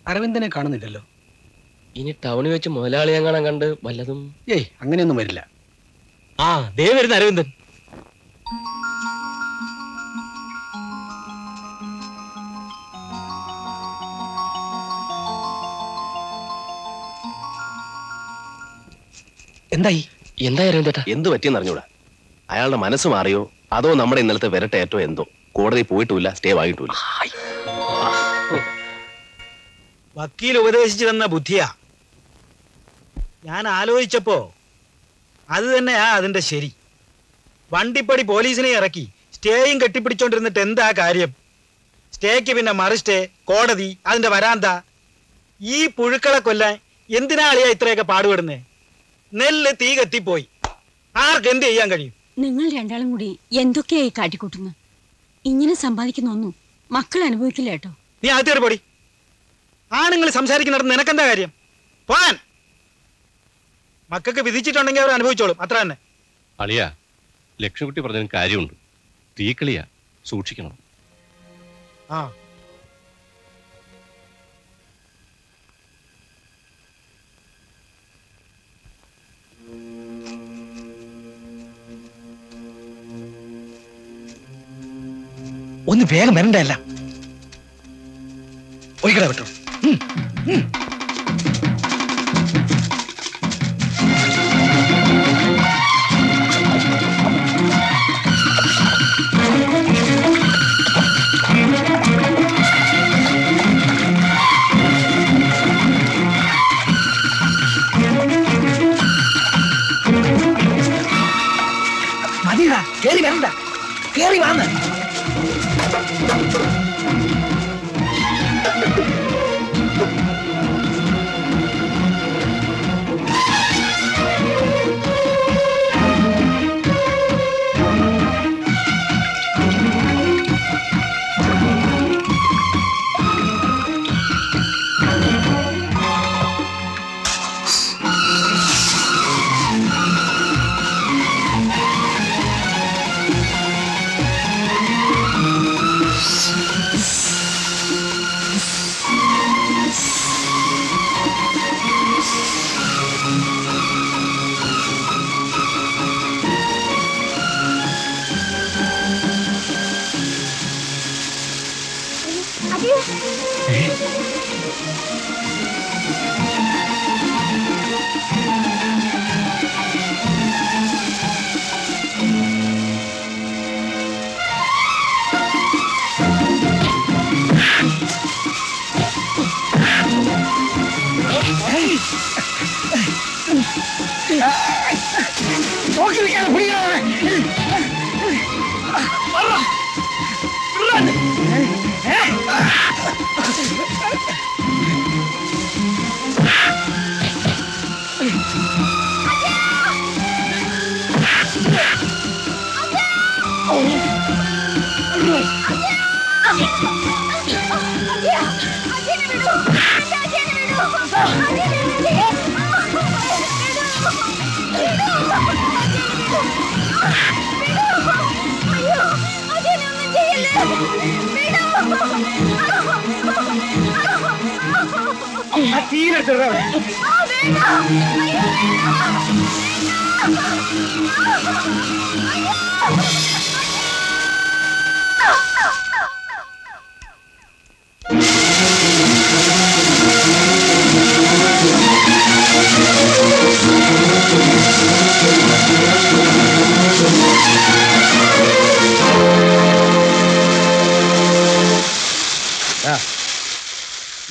അരവിന്ദനെ കാണുന്നില്ലല്ലോ. ഇനി ടൗണിൽ വെച്ച് മുതലാളിയെ കാണാൻ കണ്ട് വല്ലതും? ഏയ്, അങ്ങനെയൊന്നും വരില്ല. ആ, ദേ വരുന്ന അരവിന്ദൻ. എന്തായി അരവിന്ദേട്ടാ? എന്ത് പറ്റിയെന്ന് അറിഞ്ഞൂടാ. അയാളുടെ മനസ്സ് മാറിയോ അതോ നമ്മുടെ ഇന്നലത്തെ വിരട്ടേറ്റോ എന്തോ. കോടതി പോയിട്ടുമില്ല, സ്റ്റേ ആയിട്ടുമില്ല. വക്കീൽ ഉപദേശിച്ചു തന്ന ബുദ്ധിയാ. ഞാൻ ആലോചിച്ചപ്പോ അത് തന്നെയാ അതിന്റെ ശരി. വണ്ടിപ്പടി പോലീസിനെ ഇറക്കി സ്റ്റേയും കെട്ടിപ്പിടിച്ചോണ്ടിരുന്നിട്ട് എന്താ കാര്യം? സ്റ്റേക്ക് പിന്നെ മറു സ്റ്റേ, കോടതി, അതിന്റെ വരാന്ത. ഈ പുഴുക്കളെ കൊല്ലാൻ എന്തിനാ അളിയാ ഇത്രയൊക്കെ പാടുപെടുന്നേ? നെല്ല് തീ കത്തിപ്പോയി, ആർക്ക് എന്ത് ചെയ്യാൻ കഴിയും? നിങ്ങൾ രണ്ടാളും കൂടി എന്തൊക്കെയായി കാട്ടിക്കൂട്ടുന്നു? ഇങ്ങനെ സമ്പാദിക്കുന്ന ഒന്നും മക്കൾ അനുഭവിക്കില്ല കേട്ടോ. നീ ആദ്യം പൊടി. ആണുങ്ങൾ സംസാരിക്കുന്നിടത്ത് നിനക്കെന്താ കാര്യം? പോകാൻ. മക്കൾക്ക് വിധിച്ചിട്ടുണ്ടെങ്കിൽ അവർ അനുഭവിച്ചോളും, അത്ര തന്നെ. അളിയാ, ലക്ഷ്മിക്കുട്ടി പറഞ്ഞതിന് കാര്യമുണ്ട്. തീക്കളിയാ, സൂക്ഷിക്കണം. ആ, ഒന്ന് വേഗം വരണ്ടല്ല. ഒഴിക്കട വിട്ടോ. മതിയാ, കേറി വരണ്ട, കേറി വാന്ന്.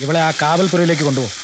ഇവളെ ആ കാവൽപുരയിലേക്ക് കൊണ്ടുപോകും.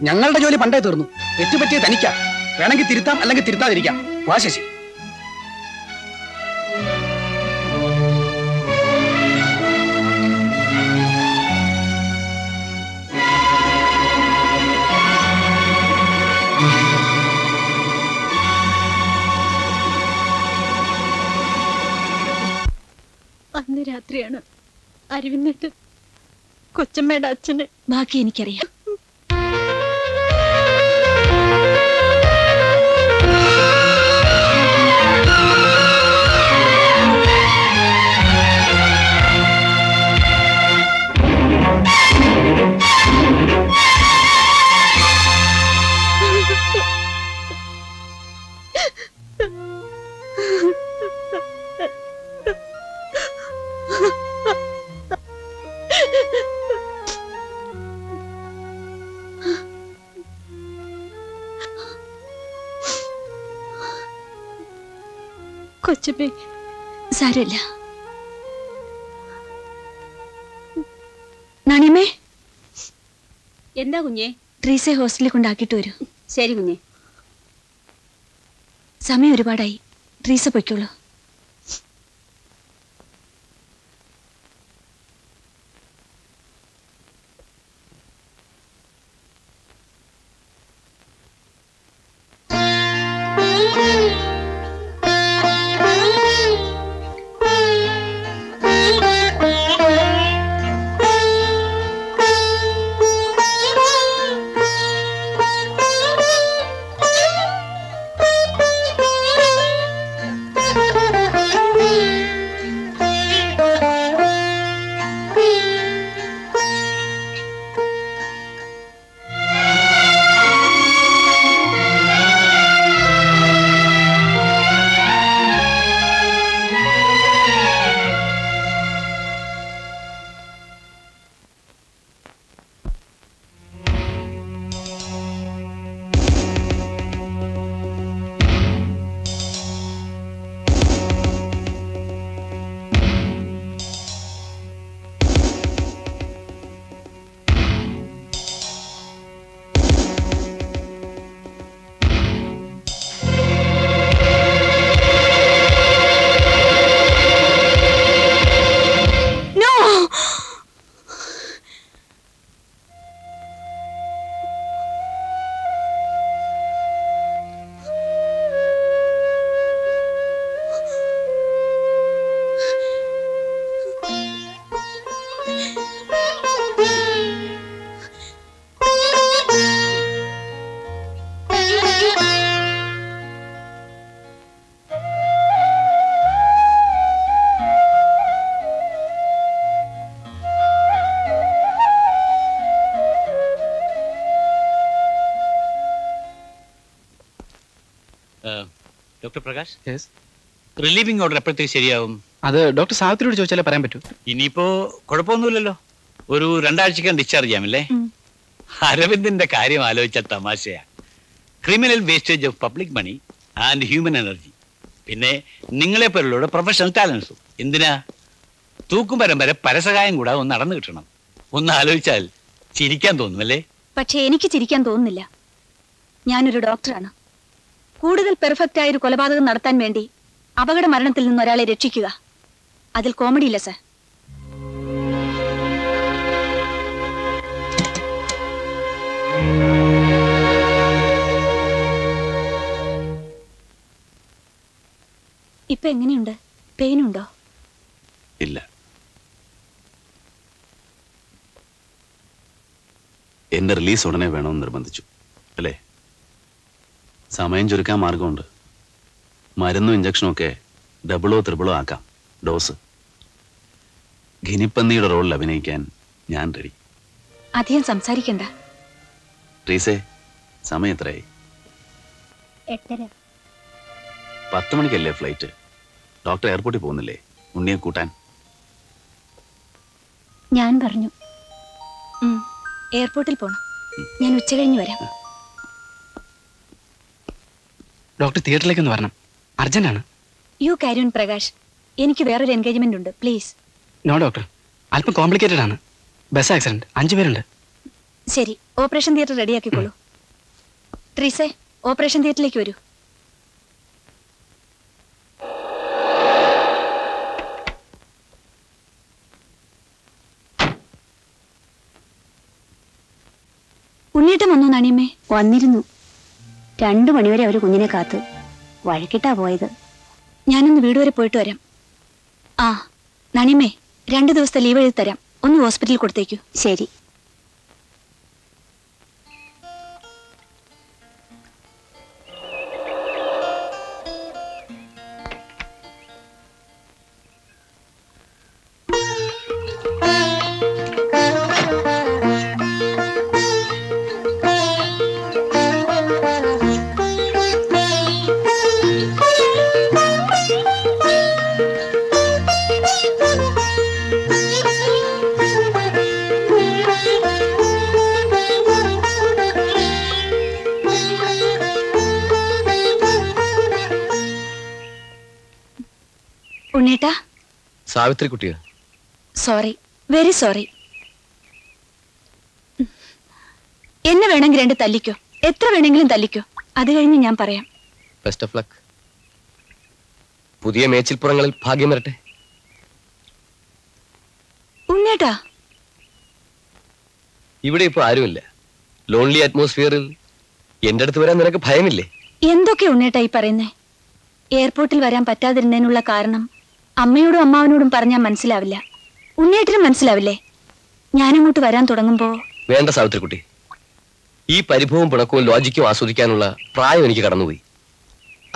ഞങ്ങളുടെ ജോലി പണ്ടേ തീർന്നു. തെറ്റുപറ്റിയ തനിക്കാ. വേണമെങ്കിൽ തിരുത്താം, അല്ലെങ്കിൽ തിരുത്താതിരിക്കാം. വാ ശശി. അന്ന് രാത്രിയാണ് അരവിന്ദട്ട് കൊച്ചമ്മയുടെ അച്ഛന്. ബാക്കി എനിക്കറിയാം. കൊച്ചമ്മേ, സാരമില്ല. നാണിയമ്മേ, എന്താ കുഞ്ഞെ? ട്രീസെ ഹോസ്റ്റലിൽ കൊണ്ടാക്കിയിട്ട് വരൂ. ശരി കുഞ്ഞെ. സമയം ഒരുപാടായി. ട്രീസ പൊയ്ക്കോളൂ. ഡോക്ടർ പ്രകാശ്, റിലീവിംഗ് ഓർഡർ എപ്പോഴത്തേക്ക് ശരിയാവും? അത് ഡോക്ടർ സാവിത്രിയോട് ചോദിച്ചാലേ പറയാൻ പറ്റൂ. ഇനിയിപ്പോ കുഴപ്പമൊന്നുമില്ലല്ലോ. ഒരു 2 ആഴ്ചക്കകം ഡിസ്ചാർജ് ചെയ്യാമല്ലേ? അരവിന്ദിന്റെ കാര്യം ആലോചിച്ച തമാശയാ. Criminal wastage of public money and human energy. പിന്നെ നിങ്ങളെ പോലുള്ള പ്രൊഫഷണൽ ടാലൻസും. എന്തിനാ? തൂക്കും പരമ്പര പരസഹായം കൂടാതെ ഒന്ന് നടന്നു കിട്ടണം. ഒന്ന് ആലോചിച്ചാൽ ചിരിക്കാൻ തോന്നുമല്ലേ? പക്ഷെ എനിക്ക് ചിരിക്കാൻ തോന്നുന്നില്ല. ഞാനൊരു ഡോക്ടറാണ്. കൂടുതൽ പെർഫെക്റ്റ് ആയ ഒരു കൊലപാതകം നടത്താൻ വേണ്ടി അപകട മരണത്തിൽ നിന്ന് ഒരാളെ രക്ഷിക്കുക, അതിൽ കോമഡി ഇല്ല സർ. ഇപ്പൊ എങ്ങനെയുണ്ട്? പെയിനുണ്ടോ? ഇല്ല. എന്റെ റിലീസ് ഉടനെ വേണമെന്ന് നിർബന്ധിച്ചു അല്ലേ? സമയം ചുരുക്കാൻ മാർഗമുണ്ട്. മരുന്നും ഇഞ്ചക്ഷനും ഒക്കെ ഡബിളോ ത്രിബിളോ ആക്കാം ഡോസ്. ഗിനിപ്പന്നിയുടെ റോളിൽ അഭിനയിക്കാൻ ഞാൻ റെഡി. അധികം സംസാരിക്കണ്ട. ട്രീസേ, സമയം എത്രയായി? 8:30. 10 മണിക്കല്ലേ ഫ്ലൈറ്റ്? ഡോക്ടർ എയർപോർട്ടിൽ പോകുന്നില്ലേ ഉണ്ണിയെ കൂട്ടാൻ? ഞാൻ പറഞ്ഞു എയർപോർട്ടിൽ പോണം. ഞാൻ ഉച്ച കഴിഞ്ഞ് വരാം. ഡോക്ടർ തിയേറ്ററിലേക്ക് ഒന്ന് വരണം, അർജന്റ് ആണ്. You carry on Prakash. എനിക്ക് വേറൊരു എൻഗേജ്മെന്റ് ഉണ്ട്, പ്ലീസ്. നോ ഡോക്ടർ, അല്പം കോംപ്ലിക്കേറ്റഡ് ആണ്. ബസ് ആക്സിഡന്റ്, 5 പേരുണ്ട്. ശരി, ഓപ്പറേഷൻ തിയേറ്റർ റെഡിയാക്കിക്കോളൂ. ട്രീസേ, ഓപ്പറേഷൻ തിയേറ്ററിലേക്ക് വരൂ. ഉണ്ണീട്ടം വന്നു നണിയമ്മേ? വന്നിരുന്നു. 2 മണിവരെ അവര് കുഞ്ഞിനെ കാത്തു. വഴക്കിട്ടാ പോയത്. ഞാനൊന്ന് വീട് വരെ പോയിട്ട് വരാം. ആ നണിയമ്മേ, 2 ദിവസത്തെ ലീവ് എഴുതി തരാം. ഒന്ന് ഹോസ്പിറ്റലിൽ കൊടുത്തേക്കൂ. ശരി. ഉണ്ണീട്ടാ, സാവിത്രി കുട്ടിയോ? Sorry, very sorry. എന്നെ വേണമെങ്കിൽ 2 തല്ലിക്കോ, എത്ര വേണമെങ്കിലും തല്ലിക്കോ. അത് കഴിഞ്ഞ് ഞാൻ പറയാം. Best of luck. പുതിയ മേച്ചിൽപ്പുറങ്ങളിൽ ഭാഗ്യം വരട്ടെ. ഉണ്ണേട്ടാ, ഇവിടെ ഇപ്പൊ ആരുമില്ല. ലോൺലി അറ്റ്മോസ്ഫിയറിൽ എന്റെ അടുത്ത് വരാൻ നിനക്ക് ഭയമില്ലേ? എന്തൊക്കെ ഉണ്ണേട്ടാ ഈ പറയുന്നേ? എയർപോർട്ടിൽ വരാൻ പറ്റാതിരുന്നതിനുള്ള കാരണം അമ്മയോടും അമ്മാവനോടും പറഞ്ഞാൽ മനസ്സിലാവില്ല. ഉണ്ണേട്ടിനും മനസ്സിലാവില്ലേ? ഞാനങ്ങോട്ട് വരാൻ തുടങ്ങുമ്പോ. വേണ്ട സാവിത്രിക്കുട്ടി, ഈ പരിഭവവും പിണക്കവും ലോജിക്കും ആസ്വദിക്കാനുള്ള പ്രായം എനിക്ക് കടന്നുപോയി.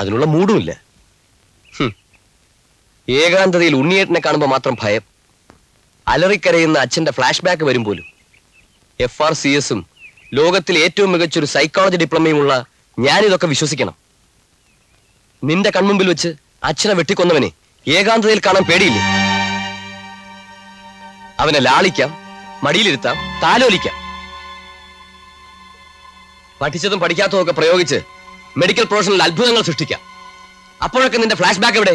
അതിനുള്ള മൂടുമില്ല. ഏകാന്തതയിൽ ഉണ്ണിയേട്ടനെ കാണുമ്പോൾ മാത്രം ഭയം. അലറിക്കരയുന്ന അച്ഛന്റെ ഫ്ലാഷ് ബാക്ക് വരും പോലും. FRCS-ഉം ലോകത്തിലെ ഏറ്റവും മികച്ചൊരു സൈക്കോളജി ഡിപ്ലോമയുമുള്ള ഞാനിതൊക്കെ വിശ്വസിക്കണം. നിന്റെ കൺമുമ്പിൽ വെച്ച് അച്ഛനെ വെട്ടിക്കൊന്നവനെ ഏകാന്തതയിൽ കാണാൻ പേടിയില്ലേ? അവനെ ലാളിക്കാം, മടിയിലിരുത്താം, താലോലിക്കാം. പഠിച്ചതും പഠിക്കാത്തതും ഒക്കെ പ്രയോഗിച്ച് മെഡിക്കൽ പ്രൊഫഷണൽ അത്ഭുതങ്ങൾ സൃഷ്ടിക്കാം. അപ്പോഴൊക്കെ നിന്റെ ഫ്ലാഷ് ബാക്ക് എവിടെ?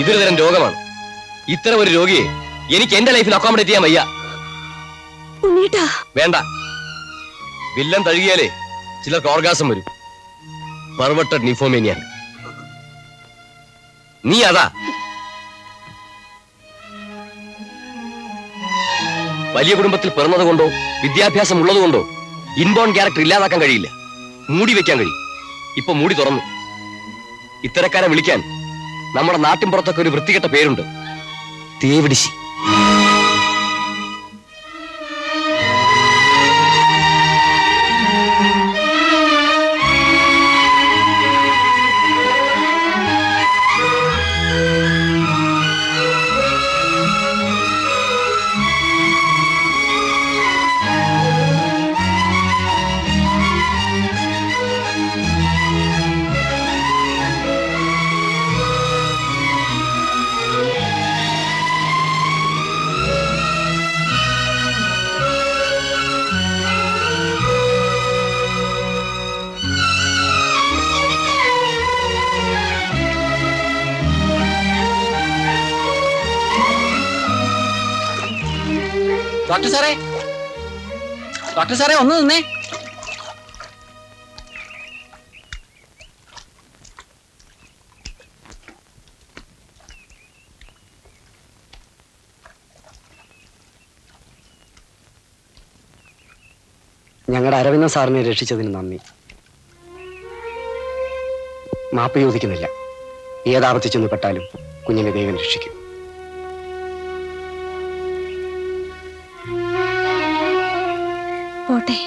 ഇതൊരു തരം രോഗമാണ്. ഇത്തരം ഒരു രോഗിയെ എനിക്ക് എന്റെ ലൈഫിൽ അക്കോമഡേറ്റ് ചെയ്യാൻ വയ്യ. വേണ്ട. വില്ലൻ തഴുകിയാലേ ചിലർക്ക് ഓർഗാസം വരും. പെർവർട്ടഡ് നിഫോമേനിയ. നീ അതാ. വലിയ കുടുംബത്തിൽ പിറന്നതുകൊണ്ടോ വിദ്യാഭ്യാസം ഉള്ളതുകൊണ്ടോ ഇൻബോൺ ക്യാരക്ടർ ഇല്ലാതാക്കാൻ കഴിയില്ല. മൂടി വെക്കാൻ കഴിയും. ഇപ്പൊ മൂടി തുറന്നു. ഇത്തരക്കാരെ വിളിക്കാൻ നമ്മുടെ നാട്ടിൻപുറത്തൊക്കെ ഒരു വൃത്തികെട്ട പേരുണ്ട്, തേവിടിശി. ഡോക്ടർ സാറേ ഒന്ന് നിന്നേ. ഞങ്ങളുടെ അരവിന്ദൻ സാറിനെ രക്ഷിച്ചതിന് നന്ദി. മാപ്പ് ചോദിക്കുന്നില്ല. ഏതാപത്തി ചെന്ന് പെട്ടാലും കുഞ്ഞിനെ ദൈവം രക്ഷിക്കും. പോട്ടെ.